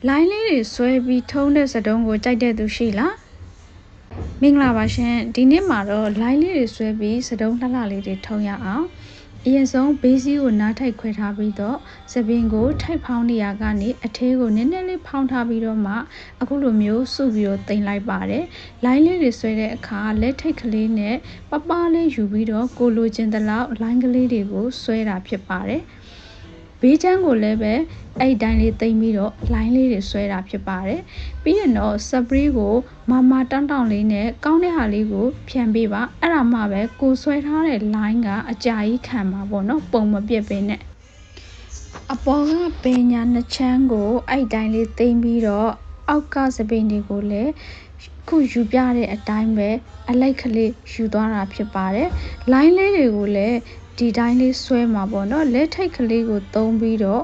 လိုင်းလေးတွေဆွဲပြီးထုံးတဲ့စတုံးကိုကြိုက်တဲ့သူရှိလားမင်္ဂလာပါရှင်ဒီနေ့မှာတော့လိုင်းလေးတွေဆွဲပြီးစတုံးလှလှလေးတွေထုံးရအောင်အရင်ဆုံးဘေးစီးကိုနားထိုက်ခွဲထားပြီးတော့စပင်ကိုထိုက်ဖောင်းနေရကနေအထဲကိုနည်းနည်းလေးဖောင်းထားပြီးတော့မှအခုလိုမျိုးစုပြီးတော့တင်လိုက်ပါတယ်လိုင်းလေးတွေဆွဲတဲ့အခါလက်ထိတ်ကလေးနဲ့ပပလေးယူပြီးတော့ကိုလိုချင်တဲ့လောက်လိုင်းကလေးတွေကိုဆွဲတာဖြစ်ပါတယ်ဘေးချမ်းကိုလည်းပဲအဲ့ဒီတိုင်းလေးသိမ့်ပြီးတော့လိုင်းလေးတွေဆွဲတာဖြစ်ပါတယ်ပြီးရင်တော့စပရီးကိုမတောင်းတောင်းလေးနဲ့ကောင်းတဲ့ဟာလေးကိုဖြန်ပေးပါအဲ့ဒါမှပဲကိုဆွဲထားတဲ့လိုင်းကအကြာကြီးခံမှာပေါ့နော်ပုံမပြတ်ပဲနဲ့အပေါ်ကပညာနှစ်ချမ်းကိုအဲ့ဒီတိုင်းလေးသိမ့်ပြီးတော့အောက်ကစပင်တွေကိုလည်းခုယူပြတဲ့အတိုင်းပဲအလိုက်ကလေးယူသွားတာဖြစ်ပါတယ်လိုင်းလေးတွေကိုလည်းဒီတိုင်းလေးဆွဲမှာပေါ့နော်လက်ထိတ်ကလေးကိုသုံးပြီးတော့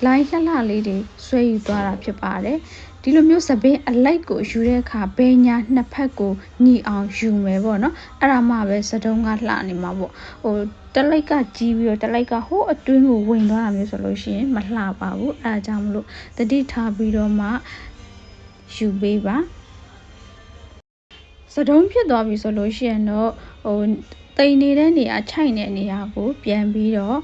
လိုင်းလှလှလေးတွေဆွဲယူသွားတာဖြစ်ပါတယ်ဒီလိုမျိုးစပင်းအလိုက်ကိုယူတဲ့အခါဘယ်ညာနှစ်ဖက်ကိုညီအောင်ယူမယ်ပေါ့နော်အဲ့ဒါမှပဲစတုံးကလှနေမှာပေါ့တလိုက်ကကြီးပြီးတော့တလိုက်ကဟိုးအတွင်းကိုဝင်သွားတာမျိုးဆိုလို့ရှိရင်မလှပါဘူးအဲ့ဒါကြောင့်မလို့တတိထားပြီးတော့မှယူပေးပါစတုံးဖြစ်သွားပြီဆိုလို့ရှိရင်တော့တိမ်နေတဲ့နေရာခြိုက်နေတဲ့နေရာကိုပြန်ပြီးတော့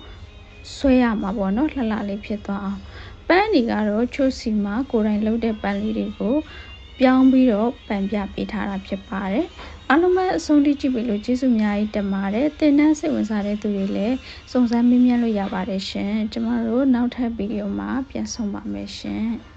ဆွဲရမှာပေါ့နော်လှလှလေးဖြစ်သွားအောင်ပန်းတွေကတော့ချိုးစီမှာကိုယ်တိုင်လုပ်တဲ့ပန်းလေးတွေကိုပြောင်းပြီးတော့ပန်ပြပေးထားတာဖြစ်ပါတယ်အားလုံးပဲအဆုံးထိကြည့်ပြီးလို့ကျေးဇူးအများကြီးတင်ပါတယ်သင်တန်းစိတ်ဝင်စားတဲ့သူတွေလည်းစုံစမ်းမေးမြန်းလို့ရပါတယ်ရှင်ကျမတို့နောက်ထပ်ဗီဒီယိုမှာပြန်ဆုံပါမယ်ရှင်